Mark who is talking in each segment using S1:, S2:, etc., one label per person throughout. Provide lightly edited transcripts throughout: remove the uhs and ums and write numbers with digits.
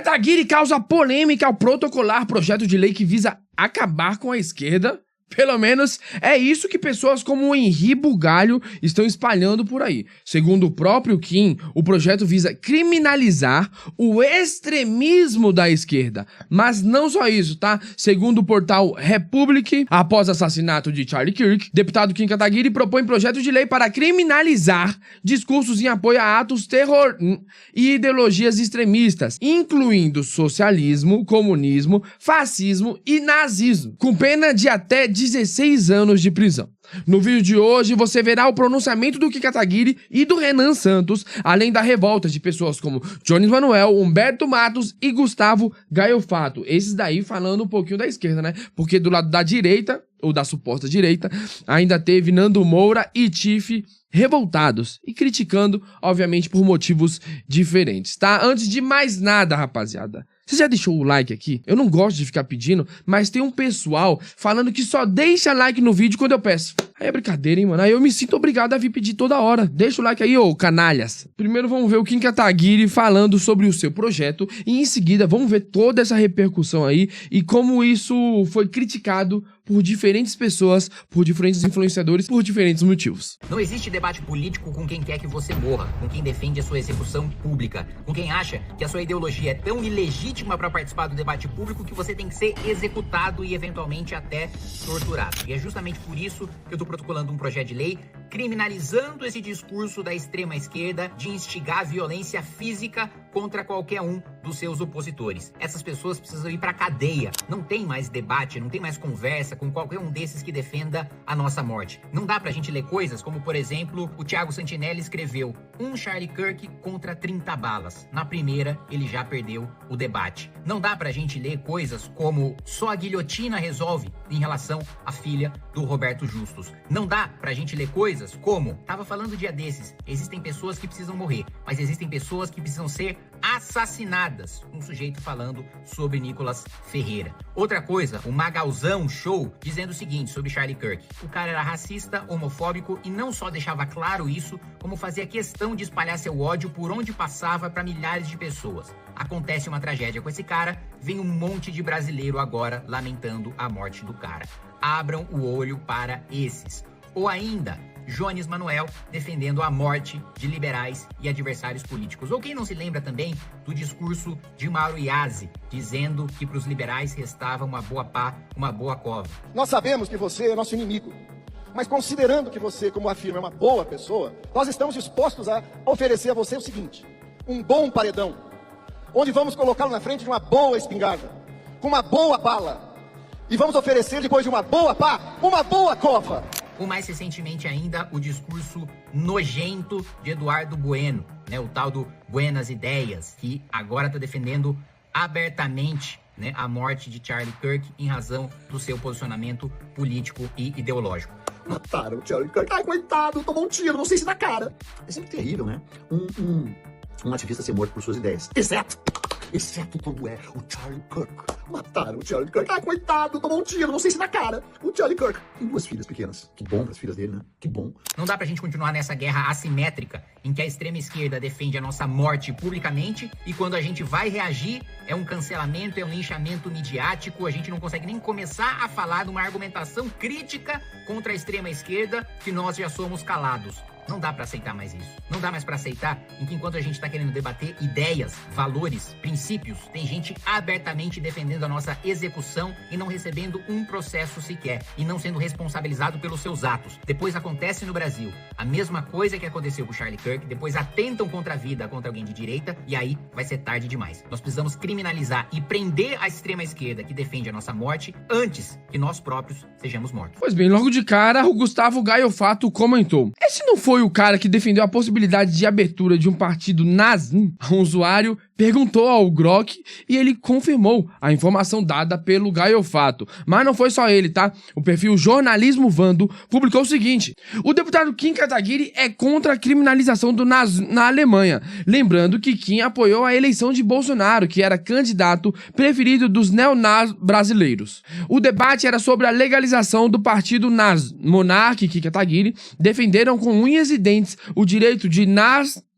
S1: Kataguiri causa polêmica ao protocolar projeto de lei que visa acabar com a esquerda. Pelo menos é isso que pessoas como o Henri Bugalho estão espalhando por aí. Segundo o próprio Kim, o projeto visa criminalizar o extremismo da esquerda. Mas não só isso, tá? Segundo o portal Republic, após o assassinato de Charlie Kirk, deputado Kim Kataguiri propõe projeto de lei para criminalizar discursos em apoio a atos terror e ideologias extremistas, incluindo socialismo, comunismo, fascismo e nazismo, com pena de até 16 anos de prisão. No vídeo de hoje você verá o pronunciamento do Kim Kataguiri e do Renan Santos, além da revolta de pessoas como Jones Manuel, Humberto Matos e Gustavo Gaiofato. Esses daí falando um pouquinho da esquerda, né? Porque do lado da direita, ou da suposta direita, ainda teve Nando Moura e Tiff revoltados e criticando, obviamente, por motivos diferentes, tá? Antes de mais nada, rapaziada, você já deixou o like aqui? Eu não gosto de ficar pedindo, mas tem um pessoal falando que só deixa like no vídeo quando eu peço. Aí é brincadeira, hein, mano? Aí eu me sinto obrigado a vir pedir toda hora. Deixa o like aí, ô canalhas. Primeiro vamos ver o Kim Kataguiri falando sobre o seu projeto e em seguida vamos ver toda essa repercussão aí e como isso foi criticado por diferentes pessoas, por diferentes influenciadores, por diferentes motivos.
S2: Não existe debate político com quem quer que você morra, com quem defende a sua execução pública, com quem acha que a sua ideologia é tão ilegítima para participar do debate público que você tem que ser executado e eventualmente até torturado. E é justamente por isso que eu estou protocolando um projeto de lei criminalizando esse discurso da extrema esquerda de instigar violência física contra qualquer um dos seus opositores. Essas pessoas precisam ir para cadeia. Não tem mais debate, não tem mais conversa com qualquer um desses que defenda a nossa morte. Não dá pra gente ler coisas como, por exemplo, o Thiago Santinelli escreveu Charlie Kirk contra 30 balas. Na primeira, ele já perdeu o debate. Não dá pra gente ler coisas como só a guilhotina resolve em relação à filha do Roberto Justus. Não dá pra gente ler coisas como, tava falando dia desses, existem pessoas que precisam morrer, mas existem pessoas que precisam ser assassinadas. Um sujeito falando sobre Nicolas Ferreira. Outra coisa, o Magalzão Show dizendo o seguinte sobre Charlie Kirk. O cara era racista, homofóbico e não só deixava claro isso, como fazia questão de espalhar seu ódio por onde passava para milhares de pessoas. Acontece uma tragédia com esse cara, vem um monte de brasileiro agora lamentando a morte do cara. Abram o olho para esses. Ou ainda, Jones Manuel defendendo a morte de liberais e adversários políticos. Ou quem não se lembra também do discurso de Mauro Iazzi, dizendo que para os liberais restava uma boa pá, uma boa cova.
S3: Nós sabemos que você é nosso inimigo, mas considerando que você, como afirma, é uma boa pessoa, nós estamos dispostos a oferecer a você o seguinte, um bom paredão, onde vamos colocá-lo na frente de uma boa espingarda, com uma boa bala, e vamos oferecer, depois de uma boa pá, uma boa cova.
S2: Ou mais recentemente ainda, o discurso nojento de Eduardo Bueno, né, o tal do Buenas Ideias, que agora está defendendo abertamente, né, a morte de Charlie Kirk em razão do seu posicionamento político e ideológico.
S4: Mataram o Charlie Kirk. Ai, coitado, tomou um tiro, não sei se na cara. É sempre terrível, né? Um ativista ser morto por suas ideias. Exceto quando é o Charlie Kirk. Mataram o Charlie Kirk. Ai, coitado, tomou um tiro, não sei se na cara. O Charlie Kirk tem 2 filhas pequenas. Que bom para as filhas dele, né? Que bom.
S2: Não dá pra gente continuar nessa guerra assimétrica em que a extrema esquerda defende a nossa morte publicamente e quando a gente vai reagir é um cancelamento, é um linchamento midiático, a gente não consegue nem começar a falar de uma argumentação crítica contra a extrema esquerda que nós já somos calados. Não dá pra aceitar mais isso. Não dá mais pra aceitar em que enquanto a gente tá querendo debater ideias, valores, princípios, tem gente abertamente defendendo a nossa execução e não recebendo um processo sequer e não sendo responsabilizado pelos seus atos. Depois acontece no Brasil a mesma coisa que aconteceu com Charlie Kirk, depois atentam contra a vida, contra alguém de direita e aí vai ser tarde demais. Nós precisamos criminalizar e prender a extrema esquerda que defende a nossa morte antes que nós próprios sejamos mortos.
S1: Pois bem, logo de cara, o Gustavo Gaiofato comentou: esse não foi o cara que defendeu a possibilidade de abertura de um partido nazi? Um usuário perguntou ao Grok e ele confirmou a informação dada pelo Gaiofato. Mas não foi só ele, tá? O perfil Jornalismo Vando publicou o seguinte: o deputado Kim Kataguiri é contra a criminalização do nazismo na Alemanha. Lembrando que Kim apoiou a eleição de Bolsonaro, que era candidato preferido dos neonazis brasileiros. O debate era sobre a legalização do partido nazi. Monark e Kim Kataguiri defenderam com unhas e dentes o direito de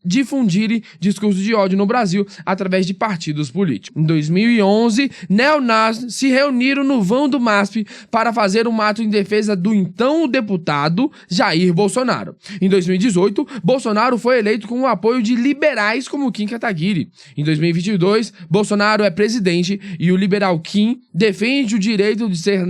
S1: difundirem discurso de ódio no Brasil através de partidos políticos. Em 2011, neonazis se reuniram no vão do MASP para fazer um ato em defesa do então deputado Jair Bolsonaro. Em 2018, Bolsonaro foi eleito com o apoio de liberais como Kim Kataguiri. Em 2022, Bolsonaro é presidente e o liberal Kim defende o direito de ser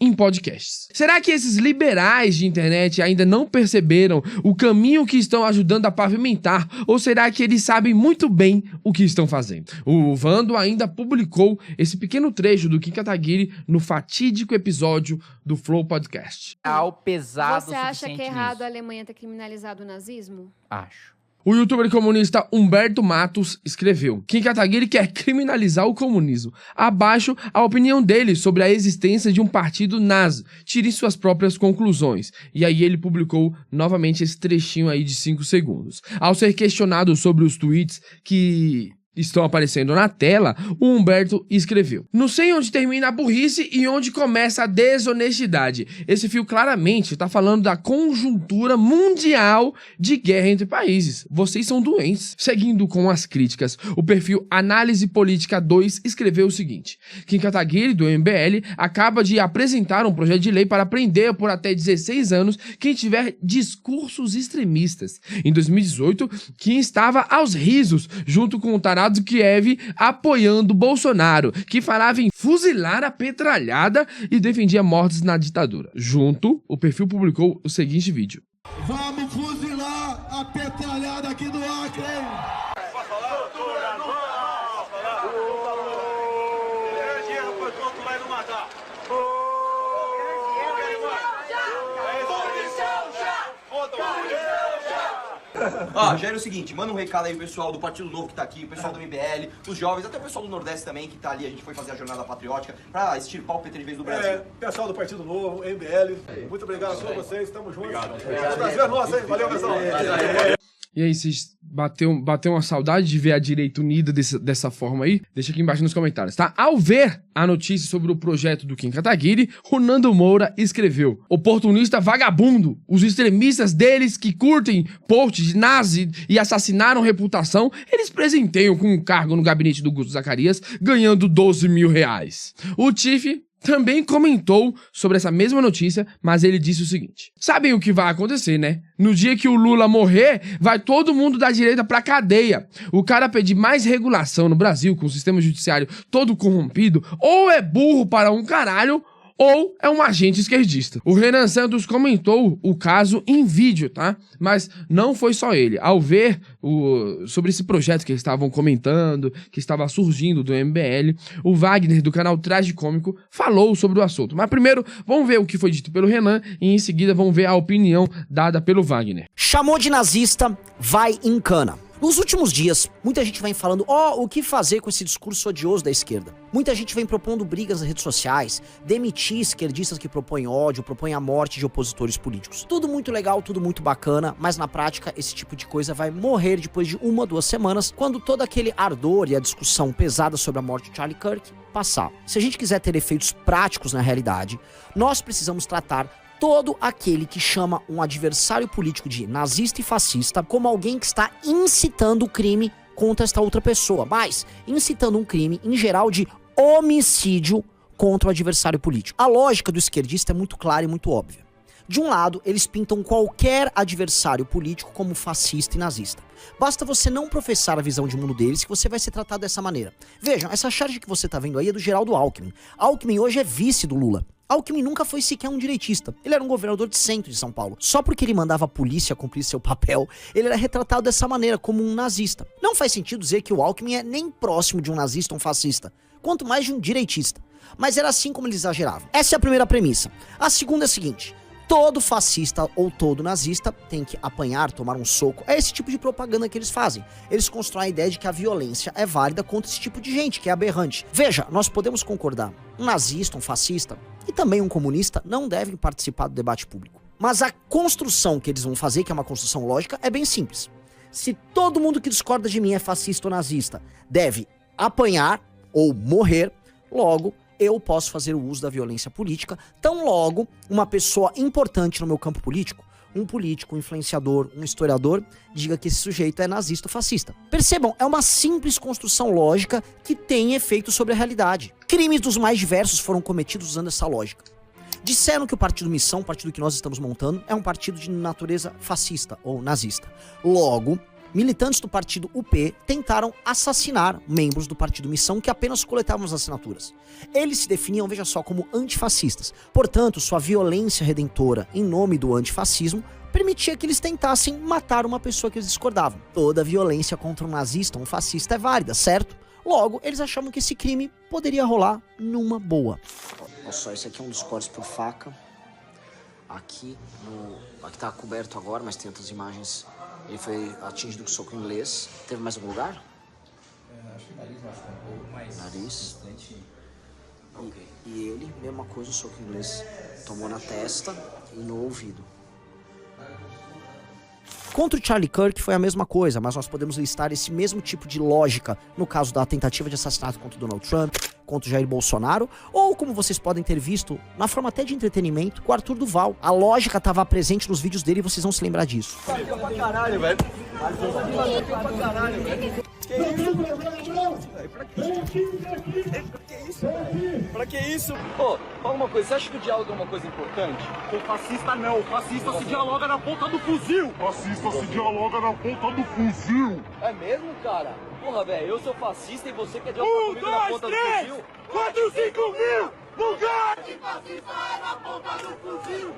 S1: em podcasts. Será que esses liberais de internet ainda não perceberam o caminho que estão ajudando a pavimentar, ou será que eles sabem muito bem o que estão fazendo? O Vando ainda publicou esse pequeno trecho do Kim Kataguiri no fatídico episódio do Flow Podcast.
S2: Pesado
S5: Você acha que é errado a Alemanha ter criminalizado o nazismo?
S2: Acho.
S1: O youtuber comunista Humberto Matos escreveu: Kim Kataguiri quer criminalizar o comunismo. Abaixo a opinião dele sobre a existência de um partido nazi. Tire suas próprias conclusões. E aí ele publicou novamente esse trechinho aí de 5 segundos. Ao ser questionado sobre os tweets que estão aparecendo na tela, o Humberto escreveu: não sei onde termina a burrice e onde começa a desonestidade. Esse fio claramente está falando da conjuntura mundial de guerra entre países. Vocês são doentes. Seguindo com as críticas, o perfil Análise Política 2 escreveu o seguinte: Kim Kataguiri, do MBL, acaba de apresentar um projeto de lei para prender por até 16 anos quem tiver discursos extremistas. Em 2018, Kim estava aos risos, junto com o tarado Kiev apoiando Bolsonaro, que falava em fuzilar a petralhada e defendia mortes na ditadura. Junto, o perfil publicou o seguinte vídeo:
S6: vamos fuzilar a petralhada aqui do Acre, hein?
S7: Ó, já era o seguinte, manda um recado aí pro pessoal do Partido Novo que tá aqui, o pessoal do MBL, os jovens, até o pessoal do Nordeste também que tá ali, a gente foi fazer a jornada patriótica pra extirpar o PT de vez do Brasil.
S6: Pessoal do Partido Novo, MBL, muito obrigado a todos vocês, tamo juntos. O Brasil é nosso, hein? Valeu, pessoal.
S1: E aí, vocês bateu uma saudade de ver a direita unida dessa forma aí? Deixa aqui embaixo nos comentários, tá? Ao ver a notícia sobre o projeto do Kim Kataguiri, o Nando Moura escreveu: oportunista vagabundo, os extremistas deles que curtem posts de nazi e assassinaram reputação, eles presenteiam com um cargo no gabinete do Guto Zacarias, ganhando 12 mil reais. O Tiff também comentou sobre essa mesma notícia, mas ele disse o seguinte: sabem o que vai acontecer, né? No dia que o Lula morrer, vai todo mundo da direita pra cadeia. O cara pedir mais regulação no Brasil, com o sistema judiciário todo corrompido, ou é burro para um caralho, ou é um agente esquerdista. O Renan Santos comentou o caso em vídeo, tá? Mas não foi só ele. Ao ver sobre esse projeto que eles estavam comentando, que estava surgindo do MBL, o Wagner, do canal Tragicômico, falou sobre o assunto. Mas primeiro, vamos ver o que foi dito pelo Renan e em seguida vamos ver a opinião dada pelo Wagner.
S8: Chamou de nazista, vai em cana. Nos últimos dias, muita gente vem falando, o que fazer com esse discurso odioso da esquerda? Muita gente vem propondo brigas nas redes sociais, demitir esquerdistas que propõem ódio, propõem a morte de opositores políticos. Tudo muito legal, tudo muito bacana, mas na prática esse tipo de coisa vai morrer depois de 1 ou 2 semanas, quando todo aquele ardor e a discussão pesada sobre a morte de Charlie Kirk passar. Se a gente quiser ter efeitos práticos na realidade, nós precisamos tratar todo aquele que chama um adversário político de nazista e fascista como alguém que está incitando o crime contra esta outra pessoa, mas incitando um crime, em geral, de homicídio contra o adversário político. A lógica do esquerdista é muito clara e muito óbvia. De um lado, eles pintam qualquer adversário político como fascista e nazista. Basta você não professar a visão de mundo deles que você vai ser tratado dessa maneira. Vejam, essa charge que você está vendo aí é do Geraldo Alckmin. Alckmin hoje é vice do Lula. Alckmin nunca foi sequer um direitista. Ele era um governador de centro de São Paulo. Só porque ele mandava a polícia cumprir seu papel, ele era retratado dessa maneira, como um nazista. Não faz sentido dizer que o Alckmin é nem próximo de um nazista ou um fascista, quanto mais de um direitista. Mas era assim como eles exageravam. Essa é a primeira premissa. A segunda é a seguinte: todo fascista ou todo nazista tem que apanhar, tomar um soco. É esse tipo de propaganda que eles fazem. Eles constroem a ideia de que a violência é válida contra esse tipo de gente, que é aberrante. Veja, nós podemos concordar. Um nazista, um fascista e também um comunista não devem participar do debate público. Mas a construção que eles vão fazer, que é uma construção lógica, é bem simples. Se todo mundo que discorda de mim é fascista ou nazista, deve apanhar ou morrer, logo eu posso fazer o uso da violência política, tão logo uma pessoa importante no meu campo político, um político, um influenciador, um historiador diga que esse sujeito é nazista ou fascista. Percebam, é uma simples construção lógica que tem efeito sobre a realidade. Crimes dos mais diversos foram cometidos usando essa lógica. Disseram que o Partido Missão, o partido que nós estamos montando, é um partido de natureza fascista ou nazista. Logo, militantes do partido UP tentaram assassinar membros do partido Missão que apenas coletavam as assinaturas. Eles se definiam, veja só, como antifascistas. Portanto, sua violência redentora em nome do antifascismo permitia que eles tentassem matar uma pessoa que eles discordavam. Toda violência contra um nazista ou um fascista é válida, certo? Logo, eles achavam que esse crime poderia rolar numa boa. Olha só, esse aqui é um dos cortes por faca. Aqui tá coberto agora, mas tem outras imagens. Ele foi atingido com soco inglês. Teve mais algum lugar?
S2: Acho que o nariz machucou um pouco, mas...
S8: Nariz.
S2: Bastante...
S8: E ele, mesma coisa, o soco inglês. Tomou na testa e no ouvido. Contra o Charlie Kirk foi a mesma coisa, mas nós podemos listar esse mesmo tipo de lógica no caso da tentativa de assassinato contra o Donald Trump, contra o Jair Bolsonaro, ou como vocês podem ter visto, na forma até de entretenimento, com o Arthur Duval. A lógica estava presente nos vídeos dele e vocês vão se lembrar disso.
S6: Pra caralho, velho. Pra caralho, velho. Pra que isso? Pô, fala uma coisa, você acha que o diálogo é uma coisa importante? O fascista não, o fascista se dialoga na ponta do fuzil.
S9: Fascista se dialoga na ponta do fuzil.
S6: É mesmo, cara? Porra, velho, eu sou fascista e você quer dialogar comigo na ponta do fuzil? 4, 5 mil! Bugatti! Fascista é na ponta do fuzil!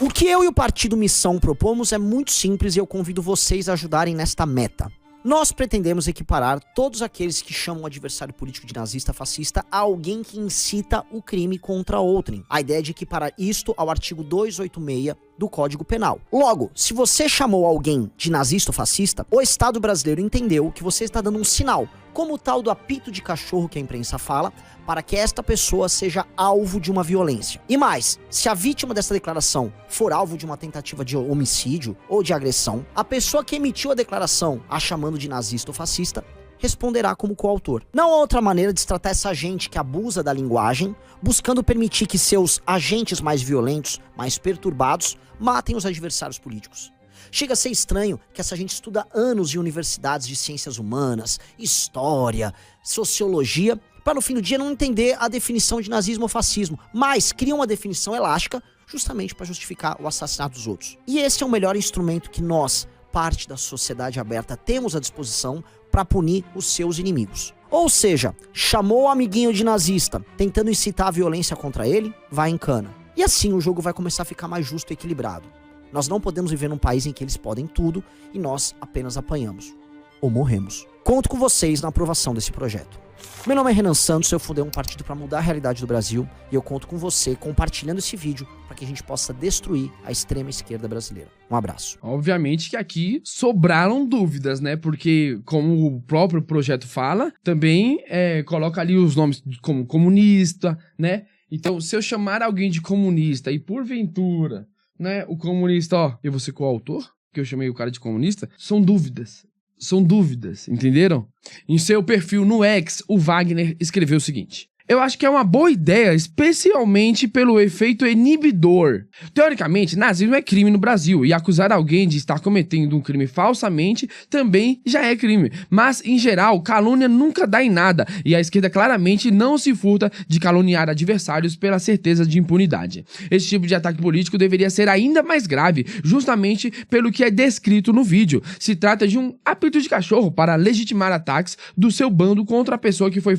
S8: O que eu e o Partido Missão propomos é muito simples e eu convido vocês a ajudarem nesta meta. Nós pretendemos equiparar todos aqueles que chamam o adversário político de nazista fascista a alguém que incita o crime contra outrem. A ideia é de equiparar isto ao artigo 286 do Código Penal. Logo, se você chamou alguém de nazista ou fascista, o Estado brasileiro entendeu que você está dando um sinal, como o tal do apito de cachorro que a imprensa fala, para que esta pessoa seja alvo de uma violência. E mais, se a vítima dessa declaração for alvo de uma tentativa de homicídio ou de agressão, a pessoa que emitiu a declaração a chamando de nazista ou fascista responderá como coautor. Não há outra maneira de se tratar essa gente que abusa da linguagem, buscando permitir que seus agentes mais violentos, mais perturbados, matem os adversários políticos. Chega a ser estranho que essa gente estuda anos em universidades de ciências humanas, história, sociologia, para no fim do dia não entender a definição de nazismo ou fascismo, mas cria uma definição elástica justamente para justificar o assassinato dos outros. E esse é o melhor instrumento que nós, parte da sociedade aberta, temos à disposição para punir os seus inimigos. Ou seja, chamou o amiguinho de nazista, tentando incitar a violência contra ele, vai em cana. E assim o jogo vai começar a ficar mais justo e equilibrado. Nós não podemos viver num país em que eles podem tudo e nós apenas apanhamos. Ou morremos. Conto com vocês na aprovação desse projeto. Meu nome é Renan Santos, eu fundei um partido para mudar a realidade do Brasil e eu conto com você compartilhando esse vídeo para que a gente possa destruir a extrema esquerda brasileira. Um abraço.
S1: Obviamente que aqui sobraram dúvidas, né? Porque, como o próprio projeto fala, também coloca ali os nomes como comunista, né? Então, se eu chamar alguém de comunista e porventura, né, o comunista, ó, eu vou ser coautor, que eu chamei o cara de comunista, são dúvidas. São dúvidas, entenderam? Em seu perfil no X, o Wagner escreveu o seguinte: eu acho que é uma boa ideia, especialmente pelo efeito inibidor. Teoricamente, nazismo é crime no Brasil, e acusar alguém de estar cometendo um crime falsamente também já é crime. Mas, em geral, calúnia nunca dá em nada, e a esquerda claramente não se furta de caluniar adversários pela certeza de impunidade. Esse tipo de ataque político deveria ser ainda mais grave, justamente pelo que é descrito no vídeo. Se trata de um apito de cachorro para legitimar ataques do seu bando contra a pessoa que foi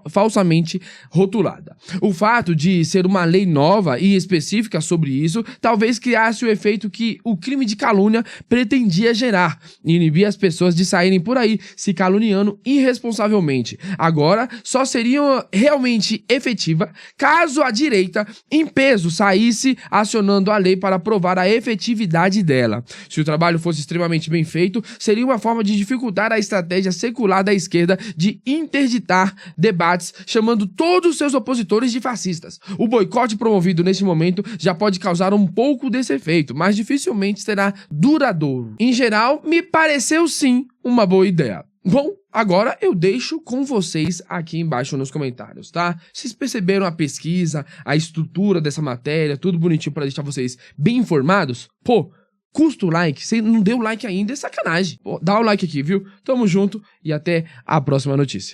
S1: falsamente rotulada. O fato de ser uma lei nova e específica sobre isso talvez criasse o efeito que o crime de calúnia pretendia gerar, e inibir as pessoas de saírem por aí se caluniando irresponsavelmente. Agora, só seria realmente efetiva caso a direita, em peso, saísse acionando a lei para provar a efetividade dela. Se o trabalho fosse extremamente bem feito, seria uma forma de dificultar a estratégia secular da esquerda de interditar debates, chamando todos os seus opositores de fascistas. O boicote promovido neste momento já pode causar um pouco desse efeito, mas dificilmente será duradouro. Em geral, me pareceu sim uma boa ideia. Bom, agora eu deixo com vocês aqui embaixo nos comentários, tá? Vocês perceberam a pesquisa, a estrutura dessa matéria, tudo bonitinho pra deixar vocês bem informados? Pô, custa o like? Você não deu like ainda, é sacanagem. Pô, dá o like aqui, viu? Tamo junto e até a próxima notícia.